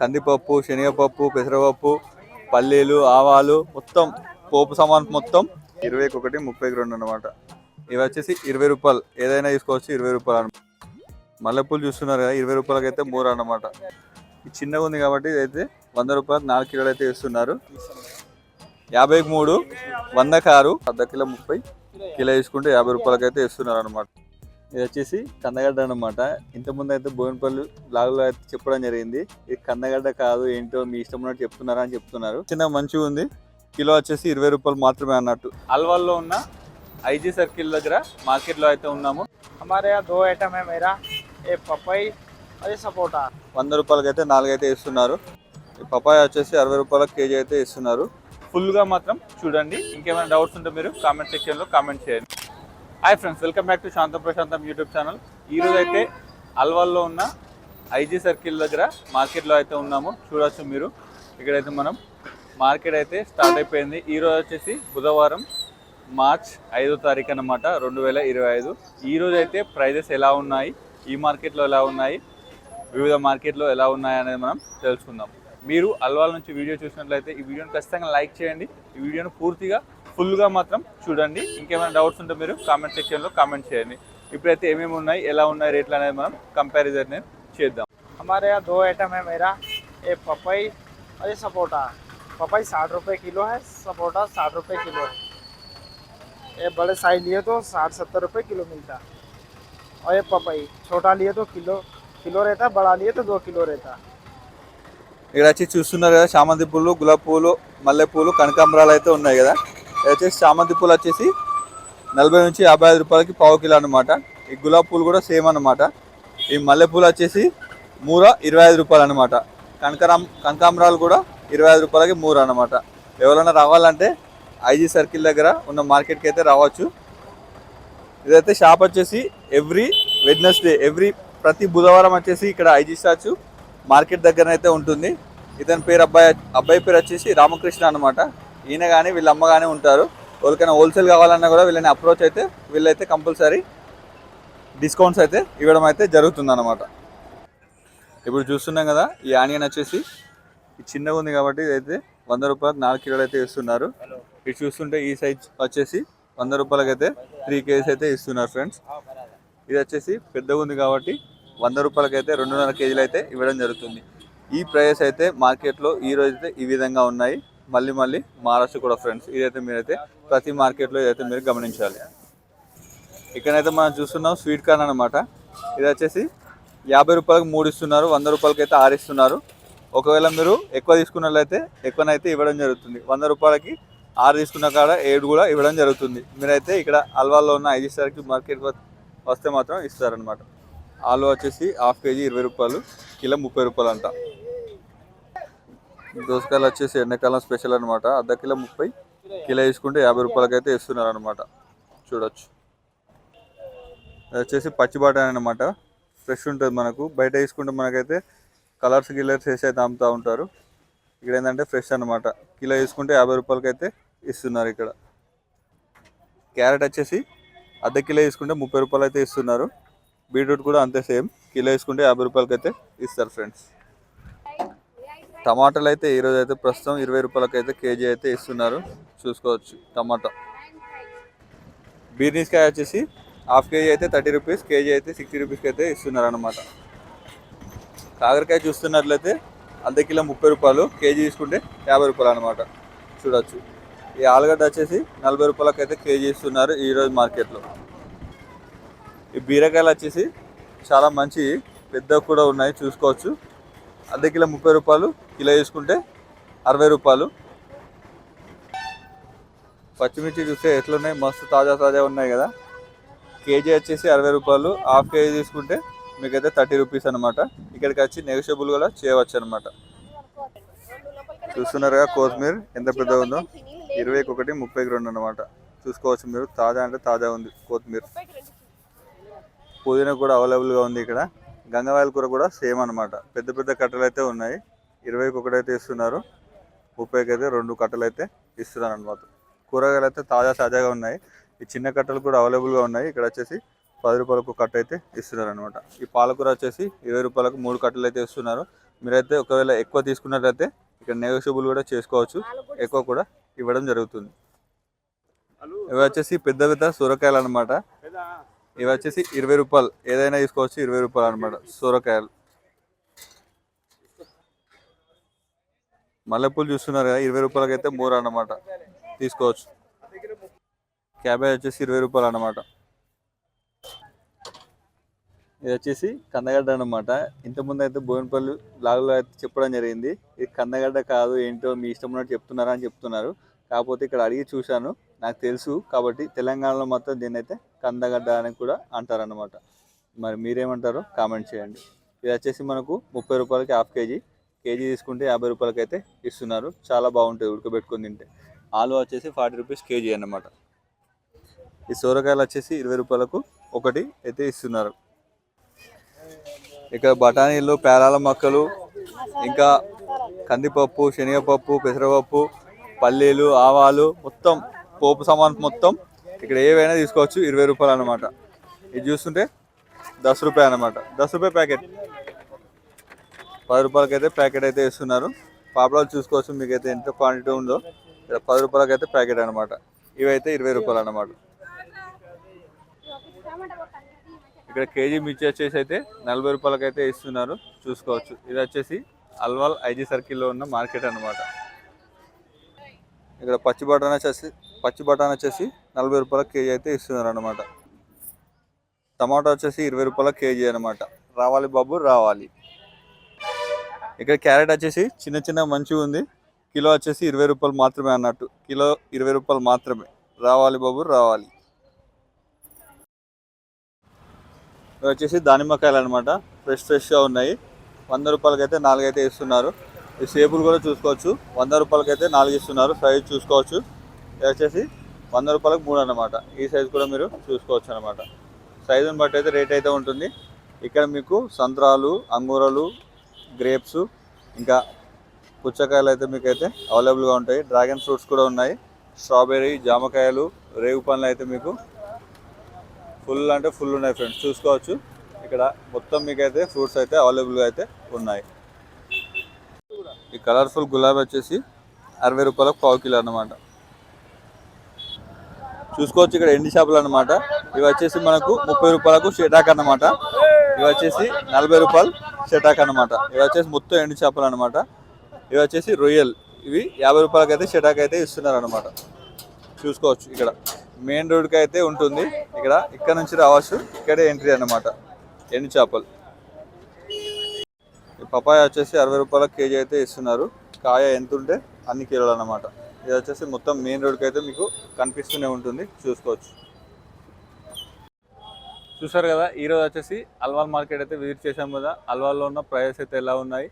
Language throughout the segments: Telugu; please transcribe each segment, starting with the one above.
కందిపప్పు, శనగపప్పు, పెసరపప్పు, పల్లీలు, ఆవాలు మొత్తం పోపు సామాన్ మొత్తం 21 32 అన్నమాట. ఇవి వచ్చేసి 20 రూపాయలు. ఏదైనా తీసుకోవచ్చు 20 రూపాయలు అన్నమాట. మల్లెపూలు చూస్తున్నారు కదా, 20 రూపాయలకి అయితే 3 అన్నమాట. ఇది చిన్నగా ఉంది కాబట్టి ఇదైతే 100 రూపాయలకు 4 కిలోలు అయితే ఇస్తున్నారు. 50కి 3, 100కి 6, అర్ధ కిలో 30, కిలో తీసుకుంటే 50 రూపాయలకి అయితే ఇస్తున్నారు అనమాట. ఇది వచ్చేసి కందగడ్డ అనమాట. ఇంతకుముందు అయితే బోయినపల్లి బ్లాగ్లో అయితే చెప్పడం జరిగింది. ఇది కందగడ్డ కాదు, ఏంటో మీ ఇష్టం ఉన్నట్టు చెప్తున్నారా అని చెప్తున్నారు. చిన్న మంచిగా ఉంది. కిలో వచ్చేసి 20 రూపాయలు మాత్రమే అన్నట్టు. అల్వాల్లో ఉన్న ఐజీ సర్కిల్ దగ్గర మార్కెట్లో అయితే ఉన్నాము. हमारे यहाँ 2 आइटम है मेरा, एक पपाई और ये सपोटा. 100 రూపాయలకి అయితే 4 అయితే ఇస్తున్నారు. ఈ పపాయ వచ్చేసి 60 రూపాయల కేజీ అయితే ఇస్తున్నారు. ఫుల్గా మాత్రం చూడండి. ఇంకేమైనా డౌట్స్ ఉంటే మీరు కామెంట్ సెక్షన్లో కామెంట్ చేయండి. Hi friends, welcome back to శాంతం ప్రశాంతం యూట్యూబ్ ఛానల్. ఈరోజు అయితే అల్వాల్లో ఉన్న ఐజీ సర్కిల్ దగ్గర మార్కెట్లో అయితే ఉన్నాము. చూడొచ్చు మీరు. ఇక్కడైతే మనం మార్కెట్ అయితే స్టార్ట్ అయిపోయింది. ఈరోజు వచ్చేసి బుధవారం, మార్చ్ 5వ తారీఖు అన్నమాట, 2025. ఈరోజు అయితే ప్రైజెస్ ఎలా ఉన్నాయి, ఈ మార్కెట్లో ఎలా ఉన్నాయి, వివిధ మార్కెట్లో ఎలా ఉన్నాయి అనేది మనం తెలుసుకుందాం. మీరు అల్వాల్ నుంచి వీడియో చూసినట్లయితే ఈ వీడియోని ఖచ్చితంగా లైక్ చేయండి. ఈ వీడియోని పూర్తిగా ఫుల్గా మాత్రం చూడండి. ఇంకేమైనా డౌట్స్ ఉంటే మీరు కామెంట్ సెక్షన్లో కామెంట్ చేయండి. ఇప్పుడైతే ఏమేమి ఉన్నాయి, ఎలా ఉన్నాయి రేట్లు అనేది మనం కంపారిజన్ చేద్దాం. हमारे यहाँ 2 आइटम है मेरा, एक पपाई और ये सपोटा. पपाई 60 रुपये किलो है, सपोटा 60 रुपये किलो है. ये बड़े साइज लिए तो 60-70 रुपये किलो मिलता है. और ये पपाई छोटा लिए तो किलो रहता है, बड़ा लिए तो 2 किलो रहता है. ఇక్కడ వచ్చి చూస్తున్నారు కదా, చామంతి పూలు, గులాబీ పూలు, మల్లెపూలు, కనకాంబరాలు అయితే ఉన్నాయి కదా. వచ్చేసి చామంతి పూలు వచ్చేసి 40 నుంచి 55 రూపాయలకి పావు కిలో అనమాట. ఈ గులాబీ పూలు కూడా సేమ్ అనమాట. ఈ మల్లెపూలు వచ్చేసి మూర 25 రూపాయలు అనమాట. కనకాంబరాలు కూడా 25 రూపాయలకి 3 అనమాట. ఎవరైనా రావాలంటే ఐజీ సర్కిల్ దగ్గర ఉన్న మార్కెట్కి అయితే రావచ్చు. ఇదైతే షాప్ వచ్చేసి ఎవ్రీ వెడ్నెస్డే, ప్రతి బుధవారం వచ్చేసి ఇక్కడ ఐజీ స్టాచ్యూ మార్కెట్ దగ్గర అయితే ఉంటుంది. ఇతని పేరు అబ్బాయి పేరు వచ్చేసి రామకృష్ణ అనమాట. ఈయన కానీ వీళ్ళ అమ్మ కానీ ఉంటారు. ఎవరికైనా హోల్సేల్ కావాలన్నా కూడా వీళ్ళని అప్రోచ్ అయితే వీళ్ళైతే కంపల్సరీ డిస్కౌంట్స్ అయితే ఇవ్వడం అయితే జరుగుతుంది అనమాట. ఇప్పుడు చూస్తున్నాం కదా, ఈ ఆనియన్ వచ్చేసి చిన్నగా ఉంది కాబట్టి ఇదైతే 100 రూపాయలకు 4 కిలోలు అయితే ఇస్తున్నారు. ఇది చూస్తుంటే ఈ సైజ్ వచ్చేసి 100 రూపాయలకి అయితే 3 కేజీస్ అయితే ఇస్తున్నారు ఫ్రెండ్స్. ఇది వచ్చేసి పెద్దగా ఉంది కాబట్టి 100 రూపాయలకి అయితే 2.5 కేజీలు అయితే ఇవ్వడం జరుగుతుంది. ఈ ప్రైస్ అయితే మార్కెట్లో ఈ రోజు అయితే ఈ విధంగా ఉన్నాయి. మళ్ళీ మారచ్చు కూడా ఫ్రెండ్స్. ఇదైతే మీరైతే ప్రతి మార్కెట్లో ఇదైతే మీరు గమనించాలి. ఇక్కడైతే మనం చూస్తున్నాం స్వీట్ కార్న్ అనమాట. ఇది వచ్చేసి 50 రూపాయలకు 3 ఇస్తున్నారు, 100 రూపాయలకి అయితే 6 ఇస్తున్నారు. ఒకవేళ మీరు ఎక్కువ తీసుకున్నట్లయితే ఎక్కువనైతే ఇవ్వడం జరుగుతుంది. 100 రూపాయలకి 6 తీసుకున్న కాడ 7 కూడా ఇవ్వడం జరుగుతుంది. మీరైతే ఇక్కడ అల్వాల్లో ఉన్న ఐజీ సర్కిల్ మార్కెట్ వస్తే మాత్రం ఇస్తారనమాట. ఆలు వచ్చేసి హాఫ్ కేజీ 20 రూపాయలు, కిలో 30 రూపాయలు అంట. దోసకాయలు వచ్చేసి ఎండాకాలం స్పెషల్ అనమాట. అర్ధ కిలో 30, కిలో తీసుకుంటే 50 రూపాయలకి అయితే ఇస్తున్నారు అనమాట. చూడొచ్చు. అది వచ్చేసి పచ్చి బఠానీ అనమాట. ఫ్రెష్ ఉంటుంది మనకు. బయట తీసుకుంటే మనకైతే కలర్స్ వేసి అయితే అమ్ముతూ ఉంటారు. ఇక్కడ ఏంటంటే ఫ్రెష్ అనమాట. కిలో తీసుకుంటే 50 రూపాయలకి అయితే ఇస్తున్నారు ఇక్కడ. క్యారెట్ వచ్చేసి అర్ధ కిలో తీసుకుంటే 30 రూపాయలు అయితే ఇస్తున్నారు. బీట్రూట్ కూడా అంతే సేమ్. కిలో తీసుకుంటే 50 రూపాయలకి అయితే ఇస్తారు ఫ్రెండ్స్. టమాటాలు అయితే ఈరోజు అయితే ప్రస్తుతం 20 రూపాయలకి అయితే కేజీ అయితే ఇస్తున్నారు. చూసుకోవచ్చు టమాటా. బీర్నీస్కాయ వచ్చేసి హాఫ్ కేజీ అయితే 30 రూపీస్, కేజీ అయితే 60 రూపీస్కి అయితే ఇస్తున్నారు అనమాట. కాకరకాయ చూస్తున్నట్లయితే అర్ధ కిలో 30 రూపాయలు, కేజీ తీసుకుంటే 50 రూపాయలు అనమాట. చూడొచ్చు. ఈ ఆలుగడ్డ వచ్చేసి 40 రూపాయలకి అయితే కేజీ ఇస్తున్నారు ఈరోజు మార్కెట్లో. ఈ బీరకాయలు వచ్చేసి చాలా మంచి పెద్దగా కూడా ఉన్నాయి. చూసుకోవచ్చు. అర్ధ కిలో 30 రూపాయలు, కిలో తీసుకుంటే 60 రూపాయలు. పచ్చిమిర్చి చూస్తే ఎట్లున్నాయి, మస్తు తాజా ఉన్నాయి కదా. కేజీ వచ్చేసి 60 రూపాయలు, హాఫ్ కేజీ తీసుకుంటే మీకైతే 30 రూపీస్ అనమాట. ఇక్కడికి వచ్చి నెగోషియబుల్ కూడా చేయవచ్చు అనమాట. చూస్తున్నారుగా కొత్తిమీర ఎంత పెద్దగా ఉందో, 21 32 అనమాట. చూసుకోవచ్చు మీరు. తాజా అంటే తాజా ఉంది కొత్తిమీర. పుదీనా కూడా అవైలబుల్గా ఉంది ఇక్కడ. గంగవాయల కూర కూడా సేమ్ అనమాట. పెద్ద కట్టలు అయితే ఉన్నాయి. 21 అయితే ఇస్తున్నారు, 30కి అయితే 2 కట్టలు అయితే ఇస్తున్నారు అనమాట. కూరగాయలు అయితే తాజాగా ఉన్నాయి. ఈ చిన్న కట్టలు కూడా అవైలబుల్గా ఉన్నాయి. ఇక్కడ వచ్చేసి 10 రూపాయలకు కట్ట అయితే ఇస్తున్నారు అనమాట. ఈ పాలకూర వచ్చేసి 20 రూపాయలకు 3 కట్టలు అయితే ఇస్తున్నారు. మీరైతే ఒకవేళ ఎక్కువ తీసుకున్నట్లయితే ఇక్కడ నెగోషియబుల్ కూడా చేసుకోవచ్చు, ఎక్కువ కూడా ఇవ్వడం జరుగుతుంది. ఇవి వచ్చేసి పెద్ద పెద్ద సొరకాయలు అనమాట. ఇవి వచ్చేసి 20 రూపాయలు, ఏదైనా తీసుకోవచ్చు 20 రూపాయలు అనమాట సొరకాయలు. మల్లెపూలు చూస్తున్నారు కదా, 20 రూపాయలకి అయితే 3 అన్నమాట, తీసుకోవచ్చు. క్యాబేజ్ వచ్చేసి 20 రూపాయలు అనమాట. ఇది వచ్చేసి కందగడ్డ అనమాట. ఇంతకుముందు అయితే బోయినపల్లి బ్లాగ్లో అయితే చెప్పడం జరిగింది, ఇది కందగడ్డ కాదు ఏంటో మీ ఇష్టం ఉన్నట్టు చెప్తున్నారా అని చెప్తున్నారు. కాకపోతే ఇక్కడ అడిగి చూశాను, నాకు తెలుసు కాబట్టి తెలంగాణలో మాత్రం దీన్ని అయితే కందగడ్డ అని కూడా అంటారనమాట. మరి మీరేమంటారో కామెంట్ చేయండి. ఇది వచ్చేసి మనకు 30 రూపాయలకి హాఫ్ కేజీ, కేజీ తీసుకుంటే 50 రూపాయలకి అయితే ఇస్తున్నారు. చాలా బాగుంటుంది ఉడకబెట్టుకొని తింటే. ఆలు వచ్చేసి 40 రూపీస్ కేజీ అన్నమాట. ఈ సొరకాయలు వచ్చేసి 20 రూపాయలకు ఒకటి అయితే ఇస్తున్నారు. ఇక్కడ బఠానీలు, పేలాల మొక్కలు, ఇంకా కందిపప్పు, శనగపప్పు, పెసరపప్పు, పల్లీలు, ఆవాలు, మొత్తం పోపు సామాన్ మొత్తం ఇక్కడ ఏవైనా తీసుకోవచ్చు. 20 రూపాయలు అనమాట. ఇది చూస్తుంటే 10 రూపాయలు అనమాట. 10 రూపాయ ప్యాకెట్, 10 రూపాయలకి అయితే ప్యాకెట్ అయితే ఇస్తున్నారు. పాపడాలు చూసుకోవచ్చు మీకైతే ఎంత క్వాంటిటీ ఉందో. ఇక్కడ 10 రూపాయలకి అయితే ప్యాకెట్ అనమాట. ఇవైతే 20 రూపాయలు అనమాట. ఇక్కడ కేజీ మిర్చి వచ్చేసి అయితే 40 రూపాయలకి అయితే ఇస్తున్నారు, చూసుకోవచ్చు. ఇది వచ్చేసి అల్వాల్ ఐజీ సర్కిల్లో ఉన్న మార్కెట్ అనమాట. ఇక్కడ పచ్చి బఠానీ వచ్చేసి 40 రూపాయలకి కేజీ అయితే ఇస్తున్నారు అనమాట. టమాటా వచ్చేసి 20 రూపాయలకి కేజీ అనమాట. రావాలి బాబు రావాలి. ఇక్కడ క్యారెట్ వచ్చేసి చిన్న చిన్న మంచిగా ఉంది, కిలో వచ్చేసి 20 రూపాయలు మాత్రమే అన్నట్టు. కిలో 20 రూపాయలు మాత్రమే. రావాలి బాబు రావాలి. ఇవి వచ్చేసి దానిమ్మకాయలు అనమాట. ఫ్రెష్గా ఉన్నాయి. 100 రూపాయలకి అయితే 4 అయితే ఇస్తున్నారు. ఈ సేపులు కూడా చూసుకోవచ్చు, 100 రూపాయలకి అయితే 4 ఇస్తున్నారు. సైజు చూసుకోవచ్చు. ఇది వచ్చేసి 100 రూపాయలకు 3 అనమాట. ఈ సైజు కూడా మీరు చూసుకోవచ్చు అనమాట. సైజుని బట్టి అయితే రేట్ అయితే ఉంటుంది. ఇక్కడ మీకు సంత్రాలు, అంగూరలు, గ్రేప్స్, ఇంకా పుచ్చకాయలు అయితే మీకు అయితే అవైలబుల్గా ఉంటాయి. డ్రాగన్ ఫ్రూట్స్ కూడా ఉన్నాయి. స్ట్రాబెర్రీ, జామకాయలు, రేగు పండ్లు అయితే మీకు ఫుల్ అంటే ఫుల్ ఉన్నాయి ఫ్రెండ్స్, చూసుకోవచ్చు. ఇక్కడ మొత్తం మీకైతే ఫ్రూట్స్ అయితే అవైలబుల్గా అయితే ఉన్నాయి. ఈ కలర్ఫుల్ గులాబీ వచ్చేసి 60 రూపాయలకు పావు కిలో అనమాట. చూసుకోవచ్చు. ఇక్కడ ఎండి చేపలు అనమాట. ఇవి వచ్చేసి మనకు 30 రూపాయలకు షెటాక్ అనమాట. ఇవి వచ్చేసి 40 రూపాయలు షెటాక్ అనమాట. ఇవి వచ్చేసి మొత్తం ఎండి చేపలు అనమాట. ఇవి వచ్చేసి రొయ్యలు, ఇవి 50 రూపాయలకి అయితే షెటాక్ అయితే ఇస్తున్నారు అనమాట. చూసుకోవచ్చు. ఇక్కడ మెయిన్ రోడ్కి అయితే ఉంటుంది. ఇక్కడ నుంచి రావచ్చు, ఇక్కడే ఎంట్రీ అన్నమాట. ఎండు చేపలు. ఈ పపాయ వచ్చేసి 60 రూపాయల కేజీ అయితే ఇస్తున్నారు. కాయ ఎంత ఉంటే అన్ని కిలోలు అన్నమాట. ఇది వచ్చేసి మొత్తం మెయిన్ రోడ్కి అయితే మీకు కనిపిస్తూనే ఉంటుంది, చూసుకోవచ్చు. చూసారు కదా, ఈరోజు వచ్చేసి అల్వాల్ మార్కెట్ అయితే విజిట్ చేసాం కదా. అల్వాల్లో ఉన్న ప్రైజెస్ అయితే ఎలా ఉన్నాయి,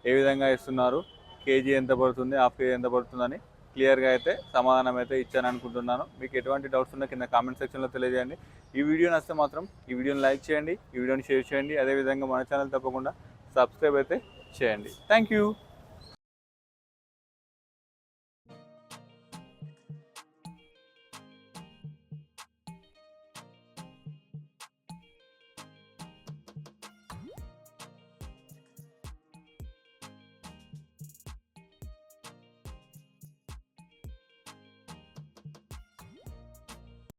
ఏ విధంగా ఇస్తున్నారు, కేజీ ఎంత పడుతుంది, హాఫ్ కేజీ ఎంత పడుతుందని క్లియర్గా అయితే సమాధానం అయితే ఇచ్చాను అనుకుంటున్నాను. మీకు ఎటువంటి డౌట్స్ ఉన్నా కింద కామెంట్ సెక్షన్లో తెలియజేయండి. ఈ వీడియో నచ్చితే మాత్రం ఈ వీడియోని లైక్ చేయండి, ఈ వీడియోని షేర్ చేయండి. అదేవిధంగా మన ఛానల్ తప్పకుండా సబ్స్క్రైబ్ అయితే చేయండి. Thank you.